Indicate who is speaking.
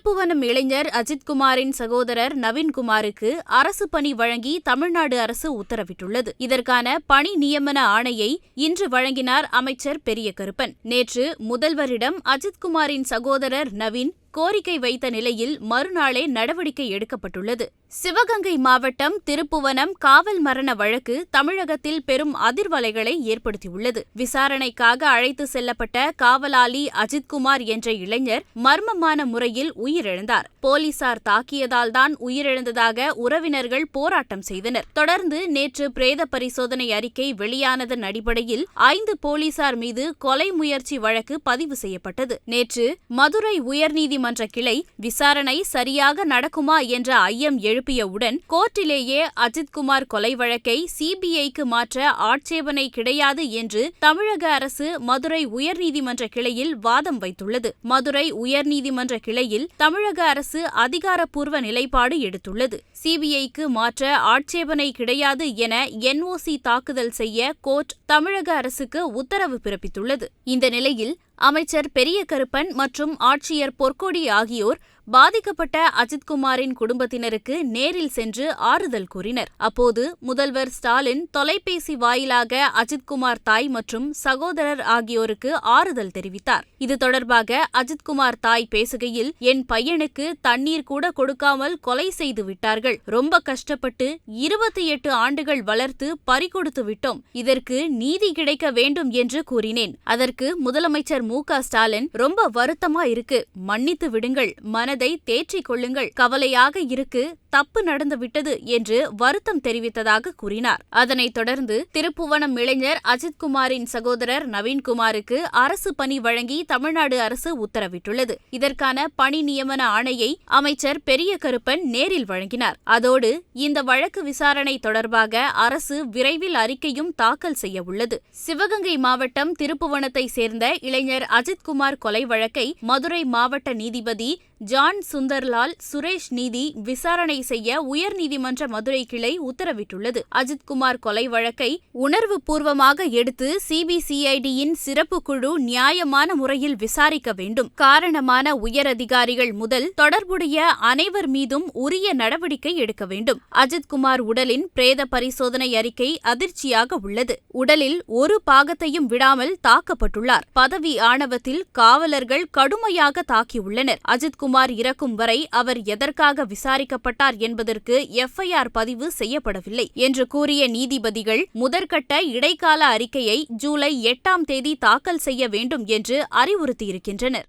Speaker 1: திருப்புவனம் இளைஞர் அஜித்குமாரின் சகோதரர் நவீன்குமாருக்கு அரசு பணி வழங்கி தமிழ்நாடு அரசு உத்தரவிட்டுள்ளது. இதற்கான பணி நியமன ஆணையை இன்று வழங்கினார் அமைச்சர் பெரிய கருப்பன். நேற்று முதல்வரிடம் அஜித்குமாரின் சகோதரர் நவீன் கோரிக்கை வைத்த நிலையில் மறுநாளே நடவடிக்கை எடுக்கப்பட்டுள்ளது. சிவகங்கை மாவட்டம் திருப்புவனம் காவல் மரண வழக்கு தமிழகத்தில் பெரும் அதிர்வலைகளை ஏற்படுத்தியுள்ளது. விசாரணைக்காக அழைத்து செல்லப்பட்ட காவலாளி அஜித்குமார் என்ற இளைஞர் மர்மமான முறையில் உயிரிழந்தார். போலீசார் தாக்கியதால்தான் உயிரிழந்ததாக உறவினர்கள் போராட்டம் செய்தனர். தொடர்ந்து நேற்று பிரேத பரிசோதனை அறிக்கை வெளியானதன் அடிப்படையில் 5 போலீசார் மீது கொலை முயற்சி வழக்கு பதிவு செய்யப்பட்டது. நேற்று மதுரை உயர்நீதிமன்ற கிளை விசாரணை சரியாக நடக்குமா என்ற ஐயம் எழுப்பியவுடன் கோர்ட்டிலேயே அஜித்குமார் கொலை வழக்கை சிபிஐக்கு மாற்ற ஆட்சேபனை கிடையாது என்று தமிழக அரசு மதுரை உயர்நீதிமன்ற கிளையில் வாதம் வைத்துள்ளது. மதுரை உயர்நீதிமன்ற கிளையில் தமிழக அரசு அதிகாரப்பூர்வ நிலைப்பாடு எடுத்துள்ளது. சிபிஐக்கு மாற்ற ஆட்சேபனை கிடையாது என என்ஓசி தாக்குதல் செய்ய கோர்ட் தமிழக அரசுக்கு உத்தரவு பிறப்பித்துள்ளது. இந்த நிலையில் அமைச்சர் பெரிய கருப்பன் மற்றும் ஆட்சியர் பொற்கொடி ஆகியோர் பாதிக்கப்பட்ட அஜித்குமாரின் குடும்பத்தினருக்கு நேரில் சென்று ஆறுதல் கூறினர். அப்போது முதல்வர் ஸ்டாலின் தொலைபேசி வாயிலாக அஜித்குமார் தாய் மற்றும் சகோதரர் ஆகியோருக்கு ஆறுதல் தெரிவித்தார். இது தொடர்பாக அஜித்குமார் தாய் பேசுகையில், என் பையனுக்கு தண்ணீர் கூட கொடுக்காமல் கொலை செய்து விட்டார்கள். ரொம்ப கஷ்டப்பட்டு 28 ஆண்டுகள் வளர்த்து பறிகொடுத்து விட்டோம். இதற்கு நீதி கிடைக்க வேண்டும் என்று கூறினேன். அதற்கு முதலமைச்சர் மு.க.ஸ்டாலின், ரொம்ப வருத்தமா இருக்கு, மன்னித்து விடுங்கள், மனதை தேற்றிக் கொள்ளுங்கள், கவலையாக இருக்கு, தப்பு நடந்து விட்டது என்று வருத்தம் தெரிவித்ததாக கூறினார். அதனைத் தொடர்ந்து திருப்புவனம் இளைஞர் அஜித்குமாரின் சகோதரர் நவீன்குமாருக்கு அரசு பணி வழங்கி தமிழ்நாடு அரசு உத்தரவிட்டுள்ளது. இதற்கான பணி நியமன ஆணையை அமைச்சர் பெரிய கருப்பன் நேரில் வழங்கினார். அதோடு இந்த வழக்கு விசாரணை தொடர்பாக அரசு விரைவில் அறிக்கையும் தாக்கல் செய்ய உள்ளது. சிவகங்கை மாவட்டம் திருப்புவனத்தை சேர்ந்த இளைஞர் அஜித்குமார் கொலை வழக்கை மதுரை மாவட்ட நீதிபதி ஜான் சுந்தர்லால் சுரேஷ் நீதி விசாரணை செய்ய உயர்நீதிமன்ற மதுரை கிளை உத்தரவிட்டுள்ளது. அஜித்குமார் கொலை வழக்கை உணர்வு பூர்வமாக எடுத்து சிபிசிஐடியின் சிறப்பு குழு நியாயமான முறையில் விசாரிக்க வேண்டும். காரணமான உயரதிகாரிகள் முதல் தொடர்புடைய அனைவர் மீதும் உரிய நடவடிக்கை எடுக்க வேண்டும். அஜித்குமார் உடலின் பிரேத பரிசோதனை அறிக்கை அதிர்ச்சியாக உள்ளது. உடலில் ஒரு பாகத்தையும் விடாமல் தாக்கப்பட்டுள்ளார். பதவி ஆணவத்தில் காவலர்கள் கடுமையாக தாக்கியுள்ளனர். அஜித்குமார் இறக்கும் வரை அவர் எதற்காக விசாரிக்கப்பட்டார் என்பதற்கு எஃப்ஐஆர் பதிவு செய்யப்படவில்லை என்று கூறிய நீதிபதிகள் முதற்கட்ட இடைக்கால அறிக்கையை ஜூலை 8ஆம் தேதி தாக்கல் செய்ய வேண்டும் என்று அறிவுறுத்தியிருக்கின்றனர்.